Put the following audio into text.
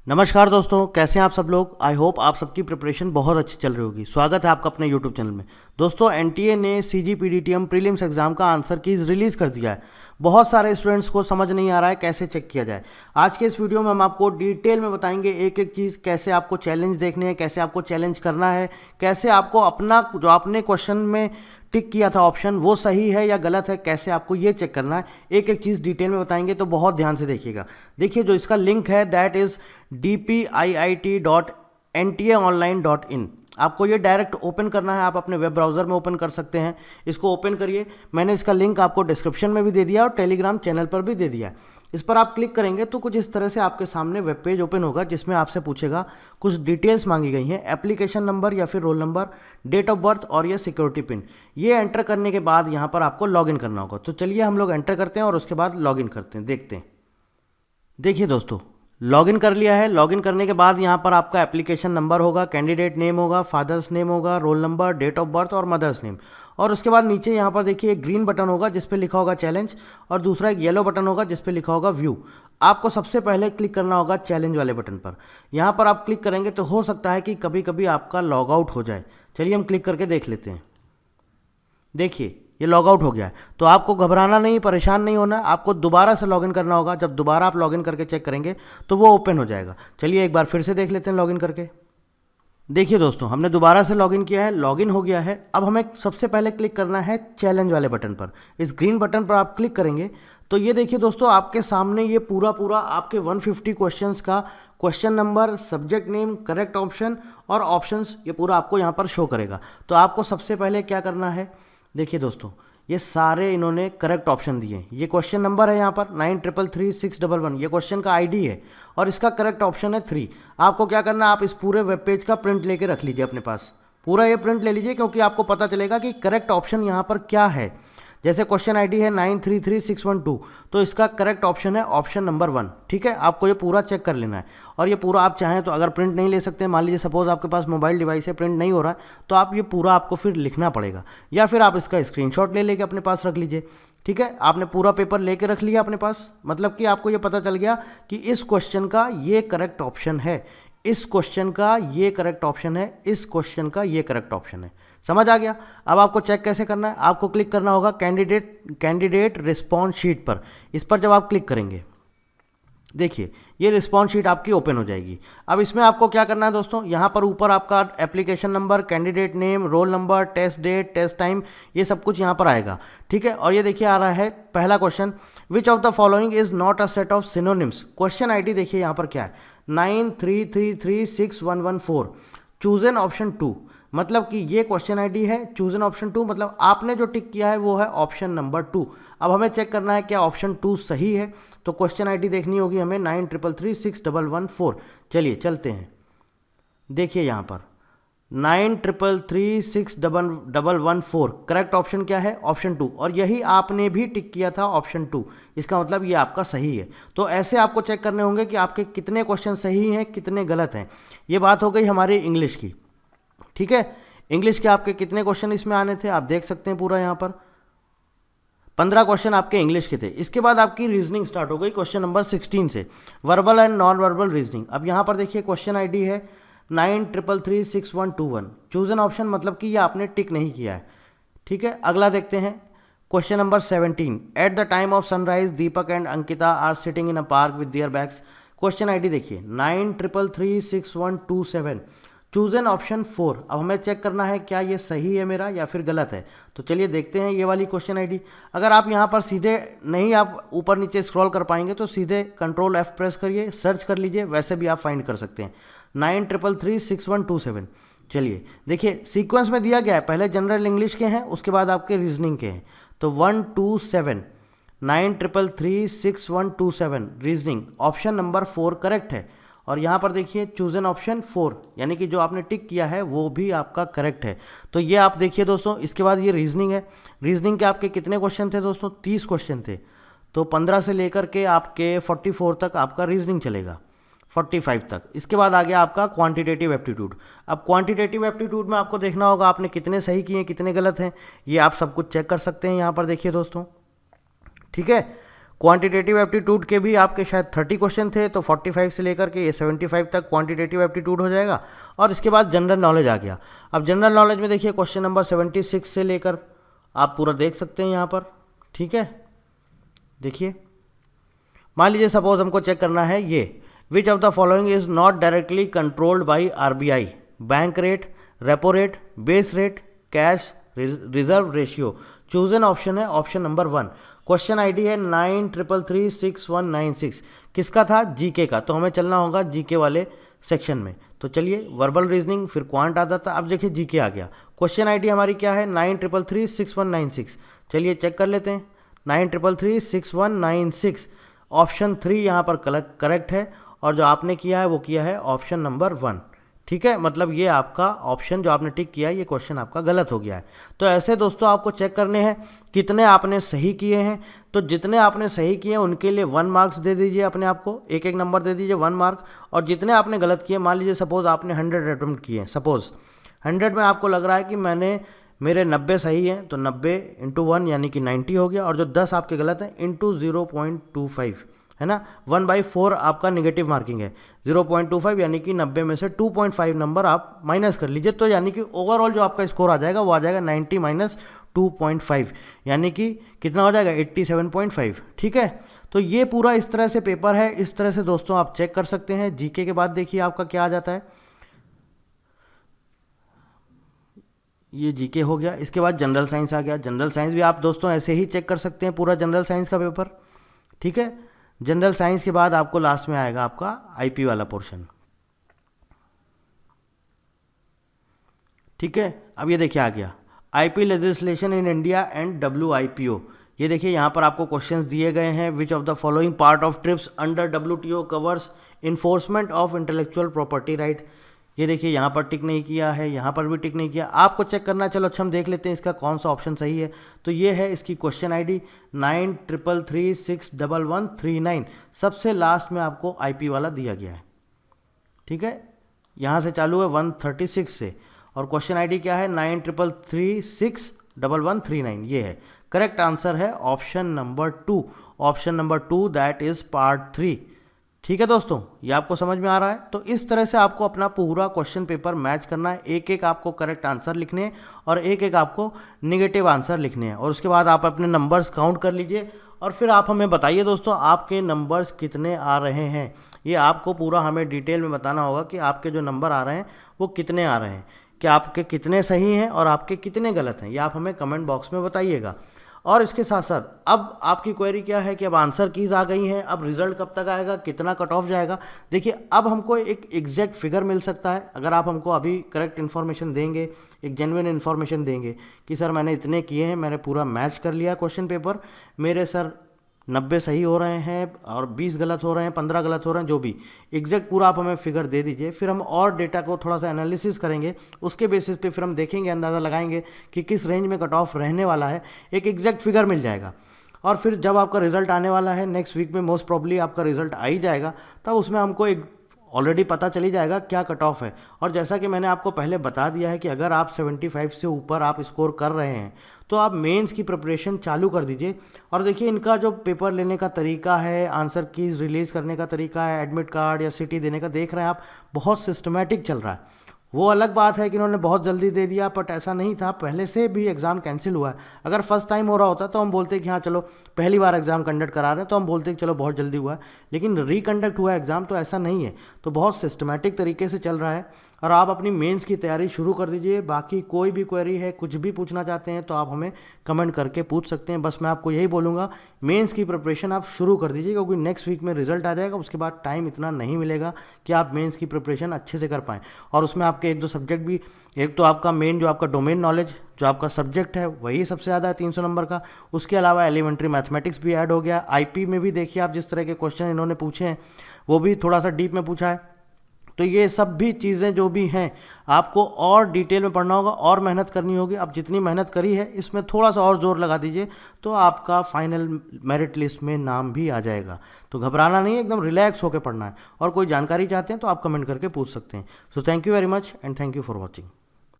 नमस्कार दोस्तों, कैसे हैं आप सब लोग। आई होप आप सबकी प्रिपरेशन बहुत अच्छी चल रही होगी। स्वागत है आपका अपने यूट्यूब चैनल में। दोस्तों, एनटीए ने सीजीपीडीटीएम प्रीलिम्स एग्जाम का आंसर कीज रिलीज़ कर दिया है। बहुत सारे स्टूडेंट्स को समझ नहीं आ रहा है कैसे चेक किया जाए। आज के इस वीडियो में हम आपको डिटेल में बताएंगे एक एक चीज़, कैसे आपको चैलेंज देखने हैं, कैसे आपको चैलेंज करना है, कैसे आपको अपना जो आपने क्वेश्चन में टिक किया था ऑप्शन वो सही है या गलत है, कैसे आपको ये चेक करना है। एक एक चीज़ डिटेल में बताएंगे, तो बहुत ध्यान से देखिएगा। देखिए, जो इसका लिंक है दैट इज़ dpiit.ntaonline.in। आपको ये डायरेक्ट ओपन करना है, आप अपने वेब ब्राउज़र में ओपन कर सकते हैं। इसको ओपन करिए। मैंने इसका लिंक आपको डिस्क्रिप्शन में भी दे दिया और टेलीग्राम चैनल पर भी दे दिया है। इस पर आप क्लिक करेंगे तो कुछ इस तरह से आपके सामने वेब पेज ओपन होगा, जिसमें आपसे पूछेगा, कुछ डिटेल्स मांगी गई हैं, एप्लीकेशन नंबर या फिर roll number, date of birth और ये सिक्योरिटी पिन। ये एंटर करने के बाद यहाँ पर आपको लॉगिन करना होगा। तो चलिए हम लोग एंटर करते हैं और उसके बाद लॉगिन करते हैं, देखते हैं। देखिए दोस्तों, लॉगिन कर लिया है। लॉगिन करने के बाद यहाँ पर आपका एप्लीकेशन नंबर होगा, कैंडिडेट नेम होगा, फादर्स नेम होगा, roll number, date of birth और मदर्स नेम। और उसके बाद नीचे यहाँ पर देखिए एक ग्रीन बटन होगा जिस पे लिखा होगा चैलेंज, और दूसरा एक येलो बटन होगा जिस पे लिखा होगा व्यू। आपको सबसे पहले क्लिक करना होगा चैलेंज वाले बटन पर। यहाँ पर आप क्लिक करेंगे तो हो सकता है कि कभी कभी आपका लॉग आउट हो जाए। चलिए हम क्लिक करके देख लेते हैं। देखिए, ये लॉग आउट हो गया है। तो आपको घबराना नहीं, परेशान नहीं होना, आपको दोबारा से लॉगिन करना होगा। जब दोबारा आप लॉगिन करके चेक करेंगे तो वो ओपन हो जाएगा। चलिए एक बार फिर से देख लेते हैं लॉगिन करके। देखिए दोस्तों, हमने दोबारा से लॉगिन किया है, लॉगिन हो गया है। अब हमें सबसे पहले क्लिक करना है चैलेंज वाले बटन पर। इस ग्रीन बटन पर आप क्लिक करेंगे तो ये देखिए दोस्तों, आपके सामने ये पूरा आपके 150 क्वेश्चंस का question number, subject name, correct option और ऑप्शंस, ये पूरा आपको यहाँ पर शो करेगा। तो आपको सबसे पहले क्या करना है, देखिए दोस्तों, ये सारे इन्होंने करेक्ट ऑप्शन दिए हैं। ये क्वेश्चन नंबर है यहाँ पर 93336111, ये क्वेश्चन का आईडी है और इसका करेक्ट ऑप्शन है 3। आपको क्या करना है, आप इस पूरे वेब पेज का प्रिंट लेके रख लीजिए अपने पास। पूरा ये प्रिंट ले लीजिए, क्योंकि आपको पता चलेगा कि करेक्ट ऑप्शन यहाँ पर क्या है। जैसे क्वेश्चन आईडी है 933612, तो इसका करेक्ट ऑप्शन है ऑप्शन नंबर 1। ठीक है, आपको ये पूरा चेक कर लेना है। और ये पूरा आप चाहें तो अगर प्रिंट नहीं ले सकते, मान लीजिए सपोज आपके पास मोबाइल डिवाइस है, प्रिंट नहीं हो रहा है, तो आप ये पूरा आपको फिर लिखना पड़ेगा, या फिर आप इसका स्क्रीनशॉट ले लेके अपने पास रख लीजिए। ठीक है, आपने पूरा पेपर लेके रख लिया अपने पास, मतलब कि आपको ये पता चल गया कि इस क्वेश्चन का ये करेक्ट ऑप्शन है, इस क्वेश्चन का ये करेक्ट ऑप्शन है, इस क्वेश्चन का ये करेक्ट ऑप्शन है। समझ आ गया। अब आपको चेक कैसे करना है, आपको क्लिक करना होगा कैंडिडेट रिस्पॉन्स शीट पर। इस पर जब आप क्लिक करेंगे, देखिए ये रिस्पॉन्स शीट आपकी ओपन हो जाएगी। अब इसमें आपको क्या करना है दोस्तों, यहाँ पर ऊपर आपका application number, candidate name, roll number, test date, test time, ये सब कुछ यहाँ पर आएगा। ठीक है, और ये देखिए आ रहा है पहला question, which of the following is not a set of synonyms. Question ID देखिए यहाँ पर क्या है, 93336114। चूज एन ऑप्शन 2, मतलब कि ये क्वेश्चन आईडी है। चूज एन ऑप्शन 2 मतलब आपने जो टिक किया है वो है ऑप्शन नंबर 2। अब हमें चेक करना है क्या ऑप्शन 2 सही है। तो क्वेश्चन आईडी देखनी होगी हमें 93336114। चलिए चलते हैं। देखिए यहाँ पर 93336114, करेक्ट ऑप्शन क्या है, ऑप्शन 2, और यही आपने भी टिक किया था ऑप्शन 2। इसका मतलब ये आपका सही है। तो ऐसे आपको चेक करने होंगे कि आपके कितने क्वेश्चन सही हैं, कितने गलत हैं। ये बात हो गई हमारी इंग्लिश की। ठीक है, इंग्लिश के आपके कितने क्वेश्चन इसमें आने थे आप देख सकते हैं पूरा यहाँ पर 15 क्वेश्चन आपके इंग्लिश के थे। इसके बाद आपकी रीजनिंग स्टार्ट हो गई क्वेश्चन नंबर 16 से, verbal and non verbal reasoning. अब यहाँ पर देखिए क्वेश्चन आईडी है 93336121। चूज एन ऑप्शन मतलब कि ये आपने टिक नहीं किया है। ठीक है, अगला देखते हैं question number 17, at the time of sunrise Deepak and Ankita are sitting in a park with their bags. Question ID देखिए 93336127। Choose an option 4। अब हमें चेक करना है क्या ये सही है मेरा या फिर गलत है। तो चलिए देखते हैं ये वाली क्वेश्चन आईडी। अगर आप यहाँ पर सीधे नहीं, आप ऊपर नीचे स्क्रॉल कर पाएंगे तो सीधे कंट्रोल F प्रेस करिए, सर्च कर लीजिए, वैसे भी आप फाइंड कर सकते हैं 93336127। चलिए देखिए सीक्वेंस में दिया गया है, पहले जनरल इंग्लिश के हैं, उसके बाद आपके रीजनिंग के हैं। तो 127 93336127 रीजनिंग, ऑप्शन नंबर 4 करेक्ट है। और यहाँ पर देखिए चूज एन ऑप्शन 4, यानी कि जो आपने टिक किया है वो भी आपका करेक्ट है। तो ये आप देखिए दोस्तों, इसके बाद ये रीजनिंग है। रीजनिंग के आपके कितने क्वेश्चन थे दोस्तों, 30 क्वेश्चन थे। तो 15 से लेकर के आपके 44 तक आपका रीजनिंग चलेगा, 45 तक। इसके बाद आ गया आपका क्वांटिटेटिव एप्टीट्यूड। अब क्वांटिटेटिव एप्टीट्यूड में आपको देखना होगा आपने कितने सही किए, कितने गलत हैं, ये आप सब कुछ चेक कर सकते हैं यहाँ पर देखिए दोस्तों। ठीक है, क्वांटिटेटिव एप्टीट्यूड के भी आपके शायद 30 क्वेश्चन थे, तो 45 से लेकर के ये 75 तक क्वांटिटेटिव एप्टीट्यूड हो जाएगा। और इसके बाद जनरल नॉलेज आ गया। अब जनरल नॉलेज में देखिए क्वेश्चन नंबर 76 से लेकर आप पूरा देख सकते हैं यहाँ पर, ठीक है। देखिए मान लीजिए सपोज हमको चेक करना है ये, which of the following is not directly controlled by RBI, bank rate, repo rate, base rate, cash reserve ratio. Choose an option है ऑप्शन नंबर 1। क्वेश्चन आईडी है 93336196। किसका था? जीके का। तो हमें चलना होगा जीके वाले सेक्शन में। तो चलिए वर्बल रीजनिंग, फिर क्वांट आता था, अब देखिए जीके आ गया। क्वेश्चन आईडी हमारी क्या है? 93336196। चलिए चेक कर लेते हैं। 93336196 ऑप्शन 3 यहाँ पर करेक्ट है, और जो आपने किया है वो किया है ऑप्शन नंबर 1, ठीक है। मतलब ये आपका ऑप्शन जो आपने टिक किया है ये क्वेश्चन आपका गलत हो गया है। तो ऐसे दोस्तों आपको चेक करने हैं कितने आपने सही किए हैं। तो जितने आपने सही किए उनके लिए 1 मार्क्स दे दीजिए अपने आप को, एक एक नंबर दे दीजिए 1 मार्क। और जितने आपने गलत किए, मान लीजिए सपोज आपने 100 अटेम्प्ट किए हैं, सपोज 100 में आपको लग रहा है कि मेरे 90 सही हैं, तो 90 × 1 यानी कि 90 हो गया, और जो 10 आपके गलत हैं इंटू 0.25 है ना, 1/4 आपका नेगेटिव मार्किंग है। 0.25 यानी कि 90 में से 2.5 नंबर आप माइनस कर लीजिए, तो यानी कि ओवरऑल जो आपका स्कोर आ जाएगा वो आ जाएगा 90 माइनस 2.5, यानी कि कितना हो जाएगा? 87.5, ठीक है। तो ये पूरा इस तरह से पेपर है। इस तरह से दोस्तों आप चेक कर सकते हैं। जीके के बाद देखिए आपका क्या आ जाता है, ये जीके हो गया। इसके बाद जनरल साइंस आ गया। जनरल साइंस भी आप दोस्तों ऐसे ही चेक कर सकते हैं, पूरा जनरल साइंस का पेपर, ठीक है। जनरल साइंस के बाद आपको लास्ट में आएगा आपका आईपी वाला पोर्शन, ठीक है। अब ये देखिए आ गया IP legislation in India and WIPO। ये देखिए यहाँ पर आपको क्वेश्चंस दिए गए हैं। Which of the following part of trips under WTO covers enforcement of intellectual property right. ये देखिए यहाँ पर टिक नहीं किया है, यहाँ पर भी टिक नहीं किया, आपको चेक करना है। चलो अच्छा हम देख लेते हैं इसका कौन सा ऑप्शन सही है। तो ये है इसकी क्वेश्चन आईडी 9333611139। सबसे लास्ट में आपको आईपी वाला दिया गया है, ठीक है। यहाँ से चालू है 136 से, और क्वेश्चन आईडी क्या है? 9333611139। ये है करेक्ट आंसर है option number 2। Option number 2 that is part 3, ठीक है दोस्तों। ये आपको समझ में आ रहा है। तो इस तरह से आपको अपना पूरा क्वेश्चन पेपर मैच करना है। एक एक आपको करेक्ट आंसर लिखने हैं और एक एक आपको निगेटिव आंसर लिखने हैं, और उसके बाद आप अपने नंबर्स काउंट कर लीजिए, और फिर आप हमें बताइए दोस्तों आपके नंबर्स कितने आ रहे हैं। ये आपको पूरा हमें डिटेल में बताना होगा कि आपके जो नंबर आ रहे हैं वो कितने आ रहे हैं, कि आपके कितने सही हैं और आपके कितने गलत हैं। ये आप हमें कमेंट बॉक्स में बताइएगा। और इसके साथ साथ अब आपकी क्वेरी क्या है कि अब आंसर कीज़ आ गई हैं, अब रिजल्ट कब तक आएगा, कितना कट ऑफ जाएगा। देखिए अब हमको एक एग्जैक्ट फिगर मिल सकता है अगर आप हमको अभी करेक्ट इन्फॉर्मेशन देंगे, एक जेन्युइन इन्फॉर्मेशन देंगे कि सर मैंने इतने किए हैं, मैंने पूरा मैच कर लिया क्वेश्चन पेपर, मेरे सर 90 सही हो रहे हैं और 20 गलत हो रहे हैं, 15 गलत हो रहे हैं, जो भी एग्जैक्ट पूरा आप हमें फिगर दे दीजिए। फिर हम और डेटा को थोड़ा सा एनालिसिस करेंगे, उसके बेसिस पे फिर हम देखेंगे, अंदाज़ा लगाएंगे कि किस रेंज में कट ऑफ रहने वाला है, एक एग्जैक्ट फिगर मिल जाएगा। और फिर जब आपका रिजल्ट आने वाला है नेक्स्ट वीक में, मोस्ट प्रॉब्ली आपका रिजल्ट आ ही जाएगा, तब उसमें हमको एक ऑलरेडी पता चली जाएगा क्या कट ऑफ है। और जैसा कि मैंने आपको पहले बता दिया है कि अगर आप 75 से ऊपर आप स्कोर कर रहे हैं तो आप मेंस की प्रिपरेशन चालू कर दीजिए। और देखिए इनका जो पेपर लेने का तरीका है, आंसर कीज रिलीज़ करने का तरीका है, एडमिट कार्ड या सिटी देने का, देख रहे हैं आप बहुत सिस्टमेटिक चल रहा है। वो अलग बात है कि इन्होंने बहुत जल्दी दे दिया, बट ऐसा नहीं था, पहले से भी एग्ज़ाम कैंसिल हुआ है। अगर फर्स्ट टाइम हो रहा होता तो हम बोलते कि हाँ चलो पहली बार एग्ज़ाम कंडक्ट करा रहे हैं, तो हम बोलते कि चलो बहुत जल्दी हुआ है, लेकिन रिकंडक्ट हुआ एग्ज़ाम तो ऐसा नहीं है। तो बहुत सिस्टमेटिक तरीके से चल रहा है, और आप अपनी मेंस की तैयारी शुरू कर दीजिए। बाकी कोई भी क्वेरी है, कुछ भी पूछना चाहते हैं तो आप हमें कमेंट करके पूछ सकते हैं। बस मैं आपको यही बोलूँगा, मेंस की प्रिपरेशन आप शुरू कर दीजिए, क्योंकि नेक्स्ट वीक में रिजल्ट आ जाएगा, उसके बाद टाइम इतना नहीं मिलेगा कि आप मेंस की प्रिपरेशन अच्छे से कर पाएँ। और उसमें आपके एक दो सब्जेक्ट भी, एक तो आपका मेन जो आपका डोमेन नॉलेज जो आपका सब्जेक्ट है वही सबसे ज़्यादा है 300 नंबर का, उसके अलावा एलिमेंट्री मैथमेटिक्स भी ऐड हो गया। आईपी में भी देखिए आप जिस तरह के क्वेश्चन इन्होंने पूछे हैं वो भी थोड़ा सा डीप में पूछा है। तो ये सब भी चीज़ें जो भी हैं आपको और डिटेल में पढ़ना होगा और मेहनत करनी होगी। अब जितनी मेहनत करी है इसमें थोड़ा सा और जोर लगा दीजिए तो आपका फाइनल मेरिट लिस्ट में नाम भी आ जाएगा। तो घबराना नहीं है, एकदम रिलैक्स होकर पढ़ना है। और कोई जानकारी चाहते हैं तो आप कमेंट करके पूछ सकते हैं। So thank you very much and thank you for watching.